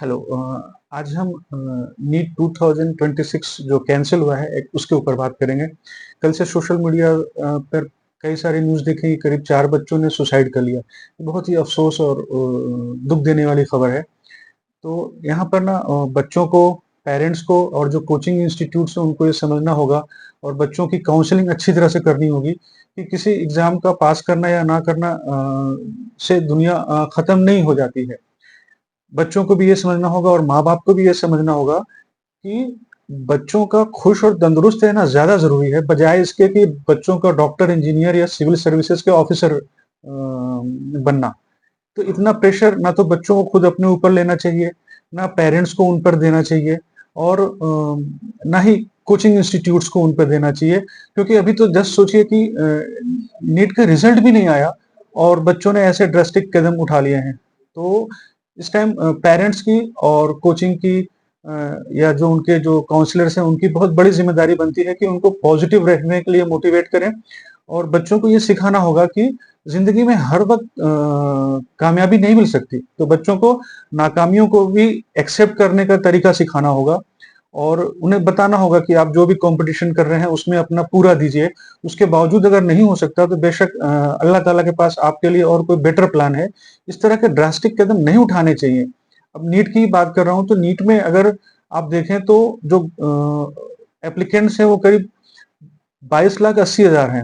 Hello. आज हम NEET 2026 जो कैंसिल हुआ है उसके ऊपर बात करेंगे। कल से सोशल मीडिया पर कई सारी न्यूज़ देखी कि करीब 4 बच्चों ने सुसाइड कर लिया। बहुत ही अफ़सोस और दुःख देने वाली खबर है। तो यहाँ पर ना बच्चों को, पेरेंट्स को और जो कोचिंग इंस्टीट्यूट्स हैं उनको ये समझना होगा और बच्चों की काउंसलिंग अच्छी तरह से करनी होगी कि किसी एग्ज़ाम का पास करना या ना करना से दुनिया ख़त्म नहीं हो जाती है। बच्चों को भी ये समझना होगा और माँ-बाप को भी ये समझना होगा कि बच्चों का खुश और तंदुरुस्त रहना ज़्यादा ज़रूरी है, बजाए इसके कि बच्चों का डॉक्टर, इंजीनियर या सिविल सर्विसेज़ के ऑफ़िसर बनना। तो इतना प्रेशर ना तो बच्चों को खुद अपने ऊपर लेना चाहिए, ना पेरेंट्स को उन पर देना चाहिए और ना ही कोचिंग इंस्टीट्यूट्स को उन पर देना चाहिए। क्योंकि अभी तो जस्ट सोचिए कि नीट का रिज़ल्ट भी नहीं आया और बच्चों ने ऐसे ड्रास्टिक कदम उठा लिए हैं। तो इस टाइम पेरेंट्स की और कोचिंग की या जो उनके जो काउंसलर्स हैं उनकी बहुत बड़ी ज़िम्मेदारी बनती है कि उनको पॉजिटिव रहने के लिए मोटिवेट करें और बच्चों को ये सिखाना होगा कि ज़िंदगी में हर वक़्त कामयाबी नहीं मिल सकती। तो बच्चों को नाकामियों को भी एक्सेप्ट करने का तरीका सिखाना होगा और उन्हें बताना होगा कि आप जो भी कॉम्पिटिशन कर रहे हैं उसमें अपना पूरा दीजिए। उसके बावजूद अगर नहीं हो सकता तो बेशक अल्लाह ताला के पास आपके लिए और कोई बेटर प्लान है। इस तरह के ड्रास्टिक कदम नहीं उठाने चाहिए। अब नीट की बात कर रहा हूँ तो नीट में अगर आप देखें तो जो एप्लीकेंट्स हैं वो करीब 22,80,000 हैं।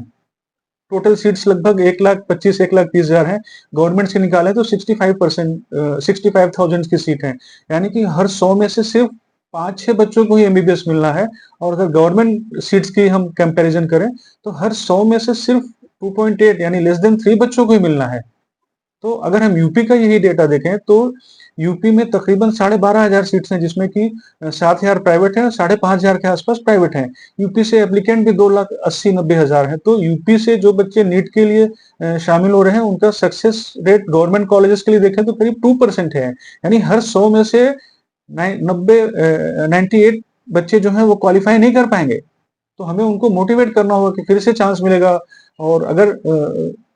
टोटल सीट्स लगभग 1,25,00,000 1,30,000 हैं। गवर्नमेंट से निकाले तो 65,000 की सीट है। यानी कि हर 100 में से सिर्फ 5-6 बच्चों को ही एमबीबीएस मिलना है और अगर गवर्नमेंट सीट्स की हम कंपैरिजन करें तो हर 100 में से सिर्फ 2.8 यानी लेस देन 3 बच्चों को ही मिलना है। तो अगर हम यूपी का यही डेटा देखें तो यूपी में तकरीबन 12,500 सीट्स हैं जिसमें कि 7,000 प्राइवेट हैं, 5,500 के आसपास प्राइवेट हैं। यूपी से एप्लीकेंट भी 2,80,90,000 हैं। तो यूपी से जो बच्चे नीट के लिए शामिल हो रहे हैं उनका सक्सेस रेट गवर्नमेंट कॉलेजेस के लिए देखें तो करीब 2% है। यानी हर 100 में से 98 बच्चे जो हैं वो क्वालिफाई नहीं कर पाएंगे। तो हमें उनको मोटिवेट करना होगा कि फिर से चांस मिलेगा और अगर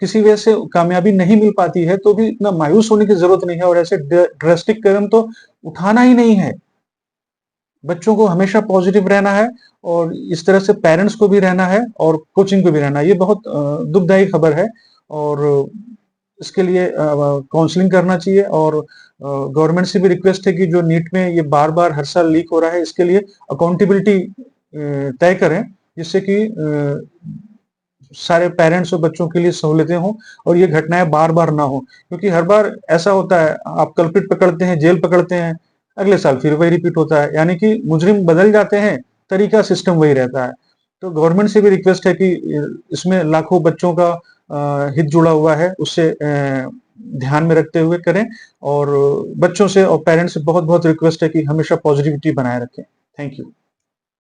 किसी वजह से कामयाबी नहीं मिल पाती है तो भी इतना मायूस होने की जरूरत नहीं है और ऐसे ड्रास्टिक कदम तो उठाना ही नहीं है। बच्चों को हमेशा पॉजिटिव रहना है और इस तरह से पेरेंट्स को भी रहना है और कोचिंग को भी रहना है। ये बहुत दुखदायी खबर है और इसके लिए काउंसलिंग करना चाहिए और गवर्नमेंट से भी रिक्वेस्ट है कि जो नीट में ये बार-बार हर साल लीक हो रहा है इसके लिए अकाउंटेबिलिटी तय करें जिससे कि सारे पेरेंट्स और बच्चों के लिए सहूलियतें हों और ये घटनाएं बार-बार ना हो क्योंकि हर बार ऐसा होता है आप कल्प्रिट पकड़ते हैं, जेल पकड़ते हैं, अगले साल फिर वही रिपीट होता है। यानी कि मुजरिम बदल जाते हैं, तरीका सिस्टम वही रहता है। तो गवर्नमेंट से भी रिक्वेस्ट है कि इसमें लाखों बच्चों का हित जुड़ा हुआ है, उससे ध्यान में रखते हुए करें और बच्चों से और पेरेंट्स से बहुत-बहुत रिक्वेस्ट है कि हमेशा पॉजिटिविटी बनाए रखें। Thank you.